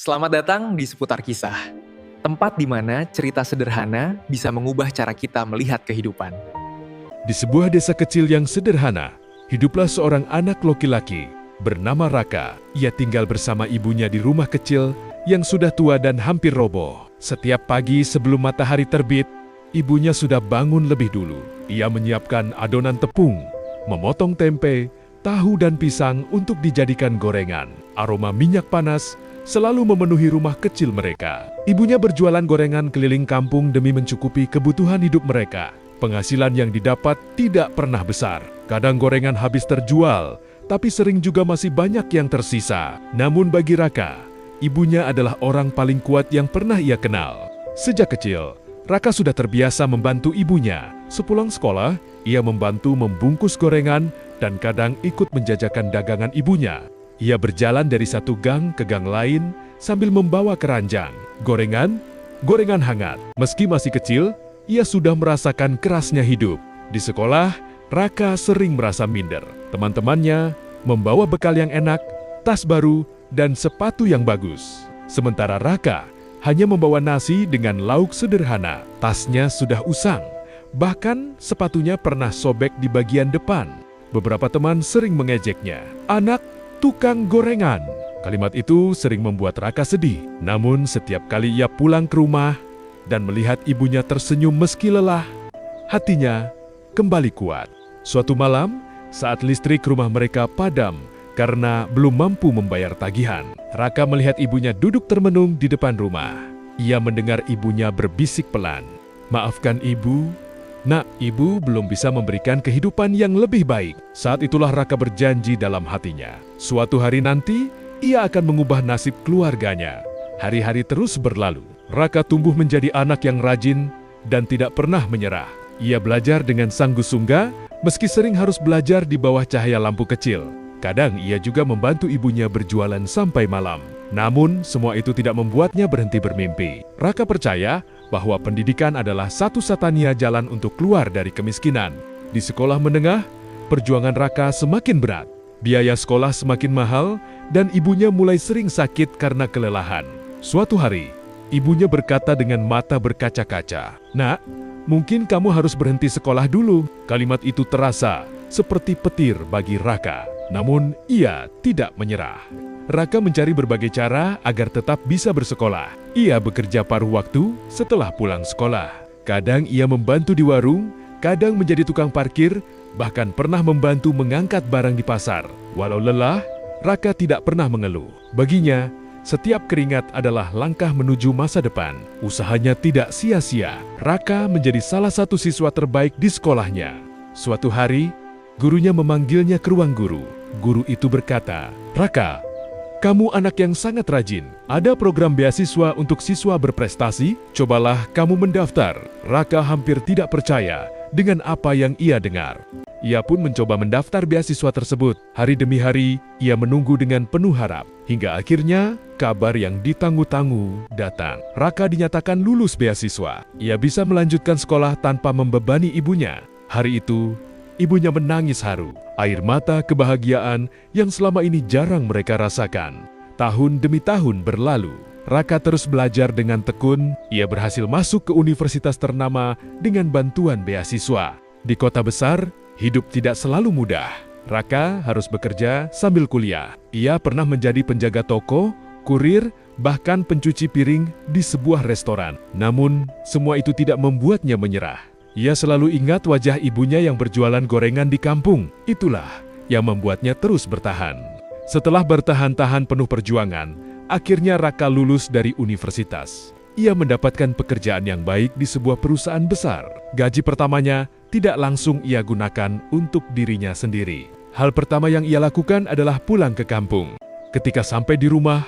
Selamat datang di Seputar Kisah, tempat di mana cerita sederhana bisa mengubah cara kita melihat kehidupan. Di sebuah desa kecil yang sederhana, hiduplah seorang anak laki-laki bernama Raka. Ia tinggal bersama ibunya di rumah kecil yang sudah tua dan hampir roboh. Setiap pagi sebelum matahari terbit, ibunya sudah bangun lebih dulu. Ia menyiapkan adonan tepung, memotong tempe, tahu dan pisang untuk dijadikan gorengan. Aroma minyak panas selalu memenuhi rumah kecil mereka. Ibunya berjualan gorengan keliling kampung demi mencukupi kebutuhan hidup mereka. Penghasilan yang didapat tidak pernah besar. Kadang gorengan habis terjual, tapi sering juga masih banyak yang tersisa. Namun bagi Raka, ibunya adalah orang paling kuat yang pernah ia kenal. Sejak kecil, Raka sudah terbiasa membantu ibunya. Sepulang sekolah, ia membantu membungkus gorengan dan kadang ikut menjajakan dagangan ibunya. Ia berjalan dari satu gang ke gang lain sambil membawa keranjang, gorengan hangat. Meski masih kecil, ia sudah merasakan kerasnya hidup. Di sekolah, Raka sering merasa minder. Teman-temannya membawa bekal yang enak, tas baru, dan sepatu yang bagus. Sementara Raka hanya membawa nasi dengan lauk sederhana. Tasnya sudah usang, bahkan sepatunya pernah sobek di bagian depan. Beberapa teman sering mengejeknya, "Anak tukang gorengan." Kalimat itu sering membuat Raka sedih. Namun setiap kali ia pulang ke rumah dan melihat ibunya tersenyum meski lelah, hatinya kembali kuat. Suatu malam, saat listrik rumah mereka padam karena belum mampu membayar tagihan, Raka melihat ibunya duduk termenung di depan rumah. Ia mendengar ibunya berbisik pelan, "Maafkan ibu, Nak, ibu belum bisa memberikan kehidupan yang lebih baik." Saat itulah Raka berjanji dalam hatinya, suatu hari nanti ia akan mengubah nasib keluarganya. Hari-hari terus berlalu. Raka tumbuh menjadi anak yang rajin dan tidak pernah menyerah. Ia belajar dengan sanggup-sungguh, meski sering harus belajar di bawah cahaya lampu kecil. Kadang ia juga membantu ibunya berjualan sampai malam. Namun, semua itu tidak membuatnya berhenti bermimpi. Raka percaya bahwa pendidikan adalah satu-satunya jalan untuk keluar dari kemiskinan. Di sekolah menengah, perjuangan Raka semakin berat. Biaya sekolah semakin mahal, dan ibunya mulai sering sakit karena kelelahan. Suatu hari, ibunya berkata dengan mata berkaca-kaca, "Nak, mungkin kamu harus berhenti sekolah dulu." Kalimat itu terasa seperti petir bagi Raka. Namun, ia tidak menyerah. Raka mencari berbagai cara agar tetap bisa bersekolah. Ia bekerja paruh waktu setelah pulang sekolah. Kadang ia membantu di warung, kadang menjadi tukang parkir, bahkan pernah membantu mengangkat barang di pasar. Walau lelah, Raka tidak pernah mengeluh. Baginya, setiap keringat adalah langkah menuju masa depan. Usahanya tidak sia-sia. Raka menjadi salah satu siswa terbaik di sekolahnya. Suatu hari, gurunya memanggilnya ke ruang guru. Guru itu berkata, "Raka, kamu anak yang sangat rajin. Ada program beasiswa untuk siswa berprestasi. Cobalah kamu mendaftar." Raka hampir tidak percaya dengan apa yang ia dengar. Ia pun mencoba mendaftar beasiswa tersebut. Hari demi hari, ia menunggu dengan penuh harap. Hingga akhirnya, kabar yang ditanggu-tanggu datang. Raka dinyatakan lulus beasiswa. Ia bisa melanjutkan sekolah tanpa membebani ibunya. Hari itu, ibunya menangis haru. Air mata kebahagiaan yang selama ini jarang mereka rasakan. Tahun demi tahun berlalu. Raka terus belajar dengan tekun. Ia berhasil masuk ke universitas ternama dengan bantuan beasiswa. Di kota besar, hidup tidak selalu mudah. Raka harus bekerja sambil kuliah. Ia pernah menjadi penjaga toko, kurir, bahkan pencuci piring di sebuah restoran. Namun, semua itu tidak membuatnya menyerah. Ia selalu ingat wajah ibunya yang berjualan gorengan di kampung. Itulah yang membuatnya terus bertahan. Setelah bertahan-tahan penuh perjuangan, akhirnya Raka lulus dari universitas. Ia mendapatkan pekerjaan yang baik di sebuah perusahaan besar. Gaji pertamanya tidak langsung ia gunakan untuk dirinya sendiri. Hal pertama yang ia lakukan adalah pulang ke kampung. Ketika sampai di rumah,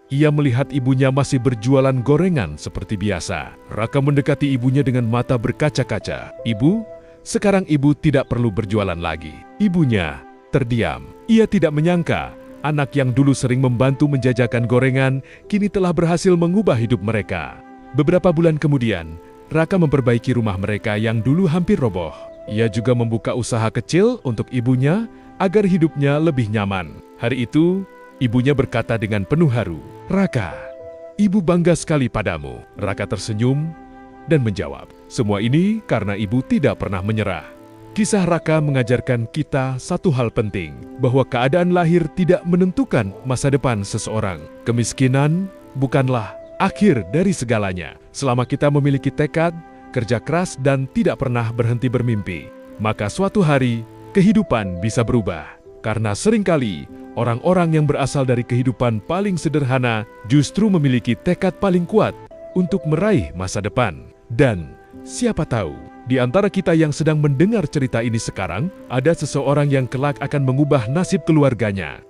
ia melihat ibunya masih berjualan gorengan seperti biasa. Raka mendekati ibunya dengan mata berkaca-kaca. "Ibu, sekarang ibu tidak perlu berjualan lagi." Ibunya terdiam. Ia tidak menyangka anak yang dulu sering membantu menjajakan gorengan kini telah berhasil mengubah hidup mereka. Beberapa bulan kemudian, Raka memperbaiki rumah mereka yang dulu hampir roboh. Ia juga membuka usaha kecil untuk ibunya agar hidupnya lebih nyaman. Hari itu, ibunya berkata dengan penuh haru, "Raka, Ibu bangga sekali padamu." Raka tersenyum dan menjawab, "Semua ini karena ibu tidak pernah menyerah." Kisah Raka mengajarkan kita satu hal penting, bahwa keadaan lahir tidak menentukan masa depan seseorang. Kemiskinan bukanlah akhir dari segalanya. Selama kita memiliki tekad, kerja keras, dan tidak pernah berhenti bermimpi, maka suatu hari kehidupan bisa berubah. Karena seringkali orang-orang yang berasal dari kehidupan paling sederhana justru memiliki tekad paling kuat untuk meraih masa depan. Dan siapa tahu, di antara kita yang sedang mendengar cerita ini sekarang, ada seseorang yang kelak akan mengubah nasib keluarganya.